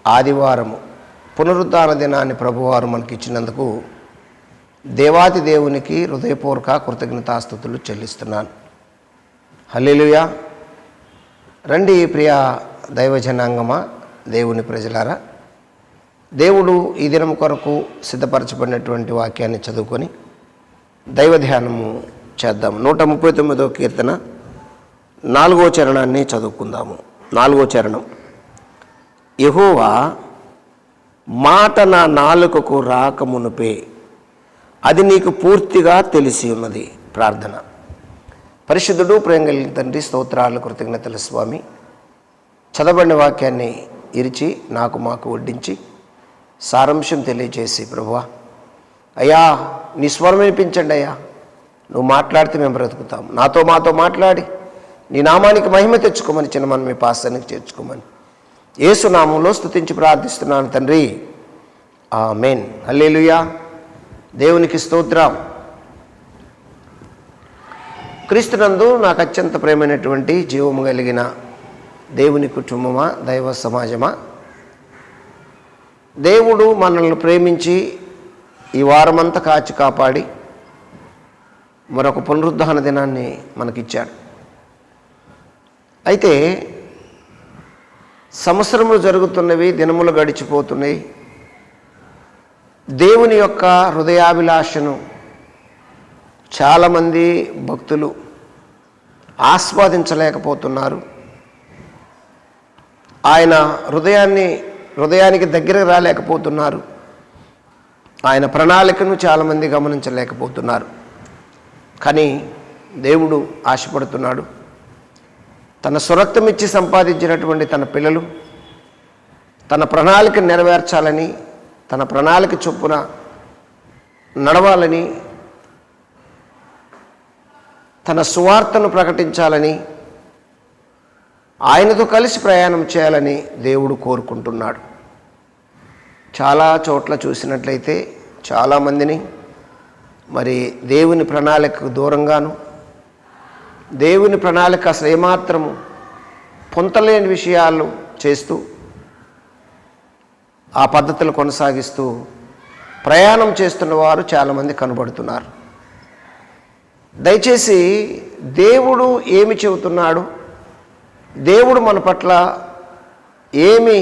ఆదివారము పునరుద్ధాన దినాన్ని ప్రభువారు మనకిచ్చినందుకు దేవాది దేవునికి హృదయపూర్వక కృతజ్ఞతాస్తుతులు చెల్లిస్తున్నాను. హల్లెలూయా. రండి ప్రియ దైవజనాంగమా, దేవుని ప్రజలారా, దేవుడు ఈ దినం కొరకు సిద్ధపరచబడినటువంటి వాక్యాన్ని చదువుకొని దైవ ధ్యానము చేద్దాం. 139వ కీర్తన 4వ చరణాన్ని చదువుకుందాము. 4వ చరణం. యెహోవా మాట నా నాలుకకు రాకమునుపే అది నీకు పూర్తిగా తెలిసి ఉన్నది. ప్రార్థన. పరిశుద్ధుడు, ప్రేమ కలిగిన తండ్రి, స్తోత్రాలు, కృతజ్ఞతల స్వామి, చదవబడిన వాక్యాన్ని ఇరిచి మాకు వడ్డించి సారాంశం తెలియజేసి ప్రభువా, అయ్యా నీ స్వరం వినిపించండి. అయ్యా నువ్వు మాట్లాడితే మేము బ్రతుకుతాం. మాతో మాట్లాడి నీ నామానికి మహిమ తెచ్చుకోమని చిన్నమని మీ పాస్తానికి చేర్చుకోమని యేసు నామంలో స్తుతించి ప్రార్థిస్తున్నాను తండ్రి, ఆమేన్. హల్లెలూయా. దేవునికి స్తోత్రం. క్రీస్తునందు నాకు అత్యంత ప్రేమైనటువంటి జీవము కలిగిన దేవుని కుటుంబమా, దైవ సమాజమా, దేవుడు మనల్ని ప్రేమించి ఈ వారమంతా కాచి కాపాడి మరొక పునరుద్ధాన దినాన్ని మనకిచ్చాడు. అయితే సంవత్సరములు జరుగుతున్నవి, దినములు గడిచిపోతున్నాయి. దేవుని యొక్క హృదయాభిలాషను చాలామంది భక్తులు ఆస్వాదించలేకపోతున్నారు. ఆయన హృదయానికి దగ్గరకు రాలేకపోతున్నారు. ఆయన ప్రణాళికను చాలామంది గమనించలేకపోతున్నారు. కానీ దేవుడు ఆశపడుతున్నాడు. తన స్వరక్తం ఇచ్చి సంపాదించినటువంటి తన పిల్లలు తన ప్రణాళిక నెరవేర్చాలని, తన ప్రణాళిక చొప్పున నడవాలని, తన సువార్తను ప్రకటించాలని, ఆయనతో కలిసి ప్రయాణం చేయాలని దేవుడు కోరుకుంటున్నాడు. చాలా చోట్ల చూసినట్లయితే చాలామందిని మరి దేవుని ప్రణాళికకు దూరంగాను, దేవుని ప్రణాళిక అసలు ఏమాత్రము పొంతలేని విషయాలు చేస్తూ ఆ పద్ధతులు కొనసాగిస్తూ ప్రయాణం చేస్తున్న వారు చాలామంది కనబడుతున్నారు. దయచేసి దేవుడు ఏమి చెబుతున్నాడు, దేవుడు మన పట్ల ఏమి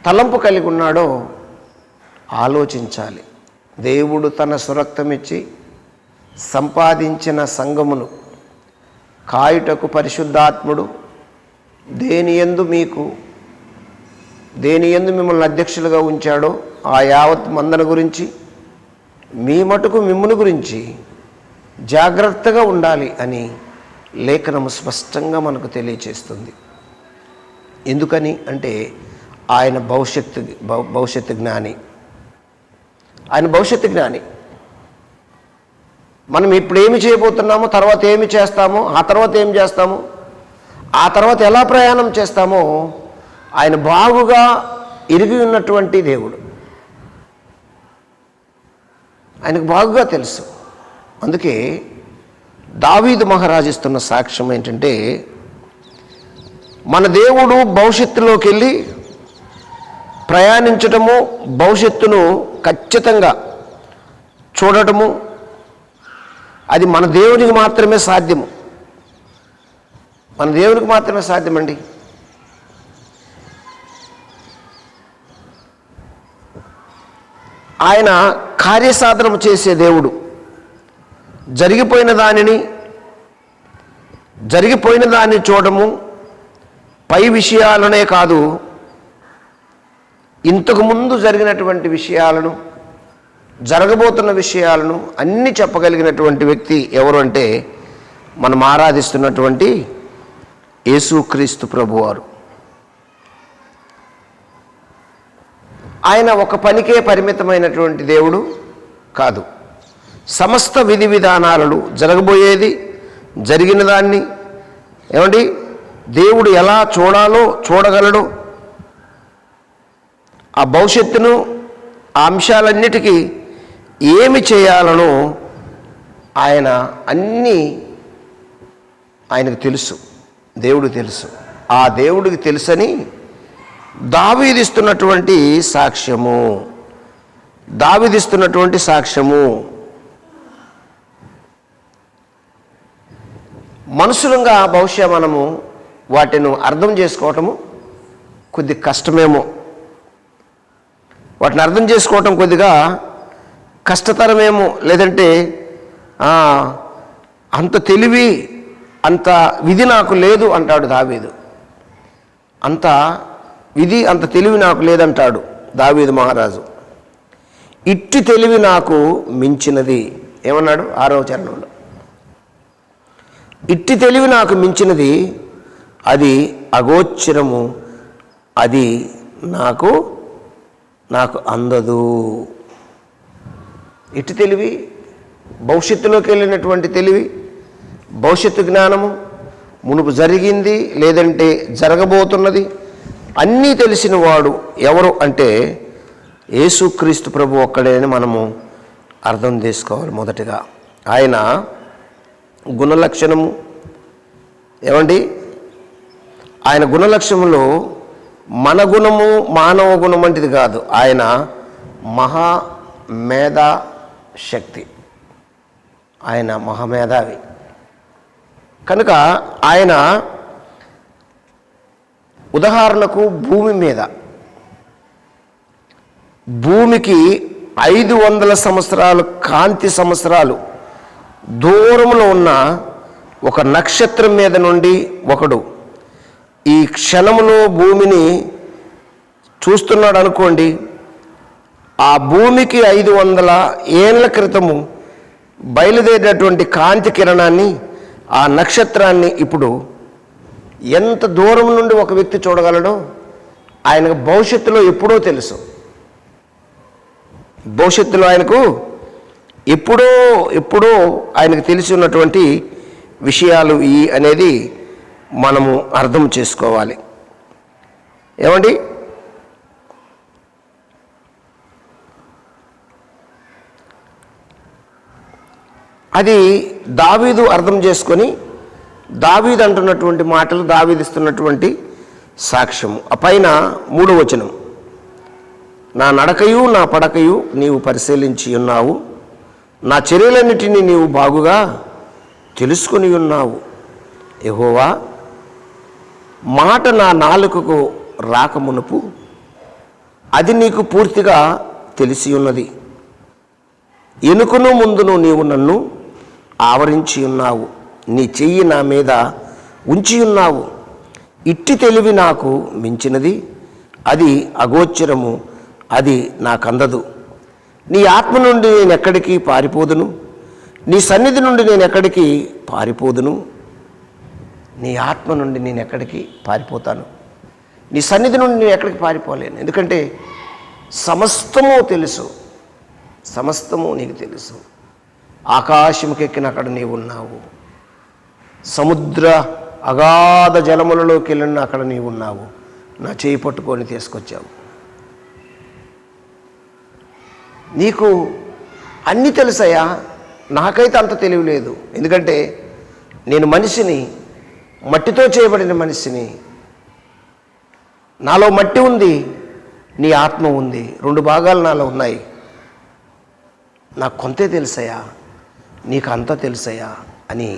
తలంపు కలిగి ఉన్నాడో ఆలోచించాలి. దేవుడు తన సురక్తం ఇచ్చి సంపాదించిన సంఘమును కాయుటకు పరిశుద్ధాత్ముడు దేని యందు మిమ్మల్ని అధ్యక్షులుగా ఉంచాడో ఆ యావత్ మందన గురించి, మీ మటుకు మిమ్ముని గురించి జాగ్రత్తగా ఉండాలి అని లేఖనము స్పష్టంగా మనకు తెలియచేస్తుంది. ఎందుకని అంటే ఆయన భవిష్యత్తు జ్ఞాని. ఆయన భవిష్యత్తు జ్ఞాని. మనం ఇప్పుడు ఏమి చేయబోతున్నామో, తర్వాత ఏమి చేస్తామో, ఆ తర్వాత ఏం చేస్తామో, ఆ తర్వాత ఎలా ప్రయాణం చేస్తామో ఆయన బాగుగా ఎరిగి ఉన్నటువంటి దేవుడు. ఆయనకు బాగుగా తెలుసు. అందుకే దావీదు మహారాజు ఇస్తున్న సాక్ష్యం ఏంటంటే, మన దేవుడు భవిష్యత్తులోకి వెళ్ళి ప్రయాణించటము, భవిష్యత్తును ఖచ్చితంగా చూడటము, అది మన దేవునికి మాత్రమే సాధ్యము. మన దేవునికి మాత్రమే సాధ్యమండి. ఆయన కార్యసాధనం చేసే దేవుడు. జరిగిపోయిన దాన్ని చూడము, పై విషయాలనే కాదు, ఇంతకుముందు జరిగినటువంటి విషయాలను, జరగబోతున్న విషయాలను అన్నీ చెప్పగలిగినటువంటి వ్యక్తి ఎవరు అంటే మనం ఆరాధిస్తున్నటువంటి యేసుక్రీస్తు ప్రభువారు. ఆయన ఒక పనికే పరిమితమైనటువంటి దేవుడు కాదు. సమస్త విధి విధానాలను, జరగబోయేది, జరిగిన దాన్ని దేవుడు ఎలా చూడగలడు, ఆ భవిష్యత్తును, ఆ అంశాలన్నిటికీ ఏమి చేయాలనో ఆయన అన్నీ ఆయనకు తెలుసు. దేవుడు తెలుసు. ఆ దేవుడికి తెలుసని దావీదిస్తున్నటువంటి సాక్ష్యము, దావీదిస్తున్నటువంటి సాక్ష్యము. మనుషులంగా బహుశా మనము వాటిని అర్థం చేసుకోవటము కొద్ది కష్టమేమో, వాటిని అర్థం చేసుకోవటం కొద్దిగా కష్టతరమేమో, లేదంటే అంత తెలివి అంత విధి నాకు లేదు అంటాడు దావీదు. అంత విధి అంత తెలివి నాకు లేదంటాడు దావీదు మహారాజు. ఇట్టి తెలివి నాకు మించినది ఏమన్నాడు 6వ చరణంలో? ఇట్టి తెలివి నాకు మించినది, అది అగోచరము, అది నాకు అందదు. ఇట్టి తెలివి, భవిష్యత్తులోకి వెళ్ళినటువంటి తెలివి, భవిష్యత్తు జ్ఞానము, మునుపు జరిగింది లేదంటే జరగబోతున్నది అన్నీ తెలిసిన వాడు ఎవరు అంటే యేసుక్రీస్తు ప్రభు ఒక్కడే అని మనము అర్థం చేసుకోవాలి. మొదటిగా ఆయన గుణలక్షణము ఏమండి, ఆయన గుణలక్షణంలో మన గుణము మానవ గుణం వంటిది కాదు. ఆయన మహామేధా శక్తి, ఆయన మహామేధావి. కనుక ఆయన ఉదాహరణకు భూమికి 500 సంవత్సరాలు కాంతి సంవత్సరాలు దూరంలో ఉన్న ఒక నక్షత్రం మీద నుండి ఒకడు ఈ క్షణంలో భూమిని చూస్తున్నాడు అనుకోండి. ఆ భూమికి 500 ఏళ్ల క్రితము బయలుదేరినటువంటి కాంతి కిరణాన్ని, ఆ నక్షత్రాన్ని ఇప్పుడు ఎంత దూరం నుండి ఒక వ్యక్తి చూడగలడో ఆయనకు భవిష్యత్తులో ఎప్పుడో తెలుసు. భవిష్యత్తులో ఆయనకు ఎప్పుడో ఆయనకు తెలిసి ఉన్నటువంటి విషయాలు ఈ అనేది మనము అర్థం చేసుకోవాలి. ఏమండి, అది దావీదు అర్థం చేసుకొని దావీదు అంటున్నటువంటి మాటలు, దావీదిస్తున్నటువంటి సాక్ష్యము. ఆ పైన 3వ వచనం, నా నడకయు నా పడకయు నీవు పరిశీలించి ఉన్నావు, నా చర్యలన్నిటినీ నీవు బాగుగా తెలుసుకొని ఉన్నావు. యెహోవా, మాట నా నాలుకకు రాకమునుపు అది నీకు పూర్తిగా తెలిసి ఉన్నది. ఎనుకను ముందును నీవు నన్ను ఆవరించి ఉన్నావు, నీ చెయ్యి నా మీద ఉంచి ఉన్నావు. ఇట్టి తెలివి నాకు మించినది, అది అగోచరము, అది నాకందదు. నీ ఆత్మ నుండి నేను ఎక్కడికి పారిపోదును, నీ సన్నిధి నుండి నేను ఎక్కడికి పారిపోదును. నీ ఆత్మ నుండి నేను ఎక్కడికి పారిపోతాను, నీ సన్నిధి నుండి నేను ఎక్కడికి పారిపోలేను. ఎందుకంటే సమస్తము తెలుసు, సమస్తము నీకు తెలుసు. ఆకాశముకెక్కిన అక్కడ నీవు ఉన్నావు, సముద్ర అగాధ జలములలోకి వెళ్ళిన అక్కడ నీవు ఉన్నావు, నా చేయి పట్టుకొని తీసుకొచ్చావు. నీకు అన్నీ తెలుసయ్యా, నాకైతే అంత తెలివి లేదు. ఎందుకంటే నేను మనిషిని, మట్టితో చేయబడిన మనిషిని. నాలో మట్టి ఉంది, నీ ఆత్మ ఉంది, 2 భాగాలు నాలో ఉన్నాయి. నాకు కొంతే తెలుసయ్యా, నీకు అంతా తెలుసయ్యా అని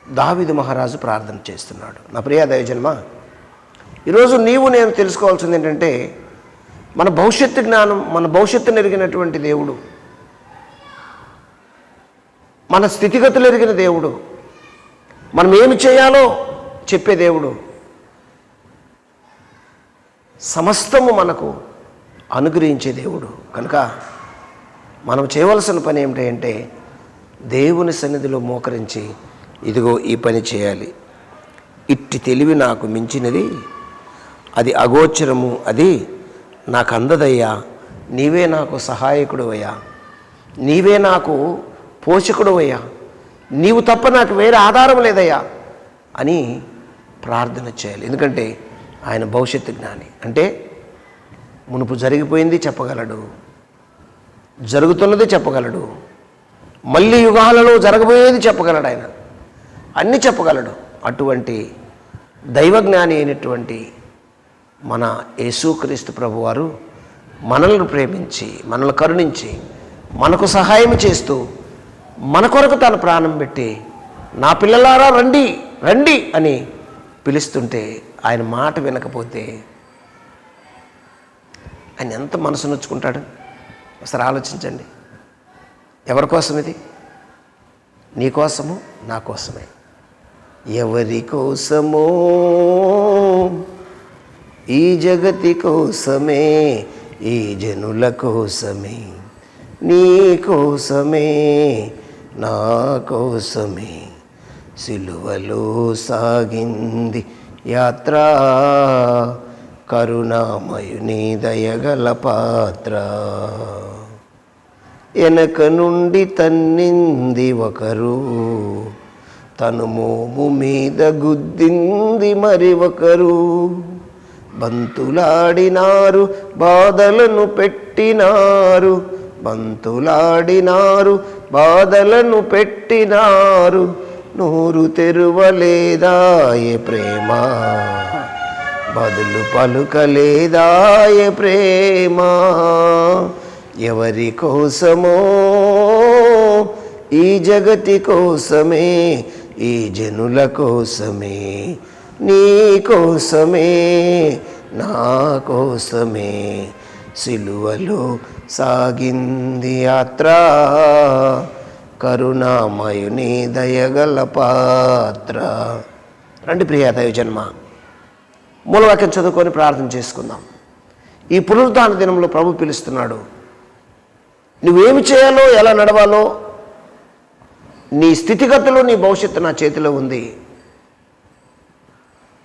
దావీదు మహారాజు ప్రార్థన చేస్తున్నాడు. నా ప్రియ దైవజన్మ, ఈరోజు నీవు నేను తెలుసుకోవాల్సింది ఏంటంటే, మన భవిష్యత్తు జ్ఞానం, మన భవిష్యత్తును ఎరిగినటువంటి దేవుడు, మన స్థితిగతులు ఎరిగిన దేవుడు, మనం ఏమి చేయాలో చెప్పే దేవుడు, సమస్తము మనకు అనుగ్రహించే దేవుడు. కనుక మనం చేయవలసిన పని ఏమిటంటే దేవుని సన్నిధిలో మోకరించి, ఇదిగో ఈ పని చేయాలి. ఇట్టి తెలివి నాకు మించినది, అది అగోచరము, అది నాకు అందదయ్యా. నీవే నాకు సహాయకుడు అయ్యా, నీవే నాకు పోషకుడు అయ్యా, నీవు తప్ప నాకు వేరే ఆధారం లేదయ్యా అని ప్రార్థన చేయాలి. ఎందుకంటే ఆయన భవిష్యత్తు జ్ఞాని. అంటే మునుపు జరిగిపోయింది చెప్పగలడు, జరుగుతున్నది చెప్పగలడు, మళ్ళీ యుగాలలో జరగబోయేది చెప్పగలడు. ఆయన అన్నీ చెప్పగలడు. అటువంటి దైవజ్ఞాని అయినటువంటి మన యేసుక్రీస్తు ప్రభువారు మనల్ని ప్రేమించి, మనల్ని కరుణించి, మనకు సహాయం చేస్తూ, మన కొరకు తన ప్రాణం పెట్టి, నా పిల్లలారా రండి రండి అని పిలుస్తుంటే ఆయన మాట వినకపోతే ఆయన ఎంత మనసు నొచ్చుకుంటాడు? ఒకసారి ఆలోచించండి. ఎవరి కోసం ఇది? నీ కోసము, నా కోసమే. ఎవరి కోసమో? ఈ జగతి కోసమే, ఈ జనుల కోసమే, నీ కోసమే, నా కోసమే సిలువలో సాగింది యాత్ర, కరుణామయుని దయగల పాత్ర. వెనక నుండి తన్నింది ఒకరు, తను మోము మీద గుద్దింది మరి ఒకరు. బంతులాడినారు, బాధలను పెట్టినారు, బంతులాడినారు, బాధలను పెట్టినారు. నూరు తెరువలేదాయే ప్రేమ, బదులు పలుకలేదాయే ప్రేమ. ఎవరి కోసమో? ఈ జగతి కోసమే, ఈ జనుల కోసమే, నీ కోసమే, నా కోసమే సిలువలో సాగింది యాత్ర, కరుణామయుని దయగల పాత్ర. రండి ప్రియ దైవజన్మ, మూలవాక్యం చదువుకొని ప్రార్థన చేసుకుందాం. ఈ పునరుద్ధాన దినంలో ప్రభు పిలుస్తున్నాడు. నువ్వేమి చేయాలో, ఎలా నడవాలో, నీ స్థితిగతులు, నీ భవిష్యత్తు నా చేతిలో ఉంది,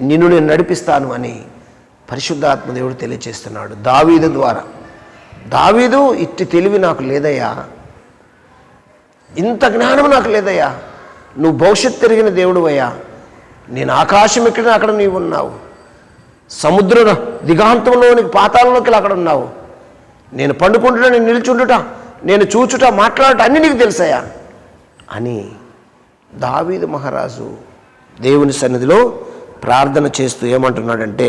నిన్ను నేను నడిపిస్తాను అని పరిశుద్ధాత్మదేవుడు తెలియచేస్తున్నాడు దావీదు ద్వారా. దావీదు, ఇట్టి తెలివి నాకు లేదయ్యా, ఇంత జ్ఞానం నాకు లేదయ్యా, నువ్వు భవిష్యత్తు తిరిగిన దేవుడు అయ్యా, నేను ఆకాశం ఎక్కినా అక్కడ నీవు ఉన్నావు, సముద్ర దిగాంతంలోనికి పాతాళంలోకి అక్కడ ఉన్నావు, నేను పండుకుంటున్నా, నేను నిల్చుండుట, నేను చూచుట, మాట్లాడుట అన్నీ నీకు తెలుసయ్యా అని దావీదు మహారాజు దేవుని సన్నిధిలో ప్రార్థన చేస్తూ ఏమంటున్నాడంటే,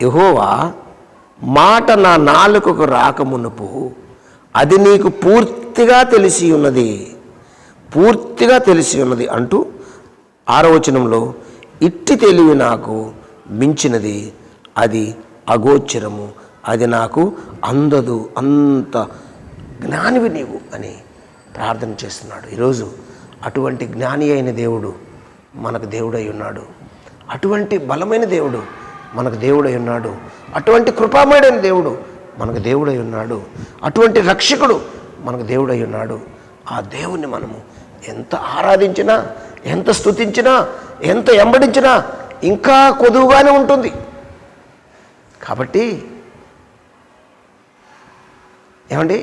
యెహోవా మాట నా నాలుకకు రాకమునుపు అది నీకు పూర్తిగా తెలిసి ఉన్నది, పూర్తిగా తెలిసి ఉన్నది అంటూ 6వ వచనంలో, ఇట్టి తెలివి నాకు మించినది, అది అగోచరము, అది నాకు అందదు, అంత జ్ఞానివి నీవు అని ప్రార్థన చేస్తున్నాడు. ఈరోజు అటువంటి జ్ఞాని అయిన దేవుడు మనకు దేవుడై ఉన్నాడు. అటువంటి బలమైన దేవుడు మనకు దేవుడై ఉన్నాడు. అటువంటి కృపామయుడైన దేవుడు మనకు దేవుడై ఉన్నాడు. అటువంటి రక్షకుడు మనకు దేవుడై ఉన్నాడు. ఆ దేవుణ్ణి మనము ఎంత ఆరాధించినా, ఎంత స్తుతించినా, ఎంత ఎంబడించినా ఇంకా కొదువుగానే ఉంటుంది. కాబట్టి ఏమండి,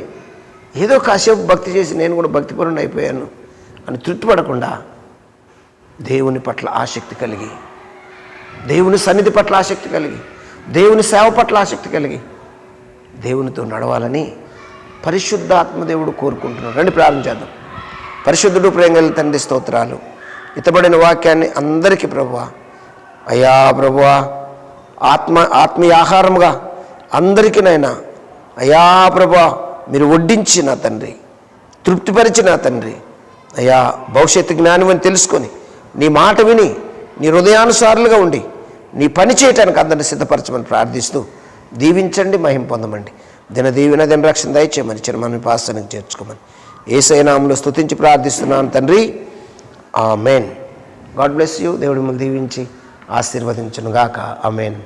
ఏదో కాసేపు భక్తి చేసి నేను కూడా భక్తిపరుని అయిపోయాను అని తృప్తిపడకుండా దేవుని పట్ల ఆసక్తి కలిగి, దేవుని సన్నిధి పట్ల ఆసక్తి కలిగి, దేవుని సేవ పట్ల ఆసక్తి కలిగి దేవునితో నడవాలని పరిశుద్ధాత్మదేవుడు కోరుకుంటున్నాడు. రండి ప్రార్థన చేద్దాం. పరిశుద్ధుడు, ప్రేమగల తండ్రి, స్తోత్రాలు. ఇతబడిన వాక్యాన్ని అందరికీ ప్రభువా, అయ్యా ప్రభువా, ఆత్మీయ ఆహారముగా అందరికీనైనా అయ్యా ప్రభువా మీరు వడ్డించిన తండ్రి, తృప్తిపరిచిన తండ్రి, అయ్యా భవిష్యత్తు జ్ఞానం అని తెలుసుకొని నీ మాట విని నీ హృదయానుసారులుగా ఉండి నీ పని చేయటానికి అందరిని సిద్ధపరచమని ప్రార్థిస్తూ దీవించండి, మహిమ పొందమండి. దిన రక్షణ దయచేయమని చిరమని పాస్తానికి చేర్చుకోమని యేసయ్య నామములో స్తుతించి ప్రార్థిస్తున్నాను తండ్రి, ఆమేన్. God bless you. దేవుడి మిమ్మల్ని దీవించి ఆశీర్వదించును గాక. ఆమేన్.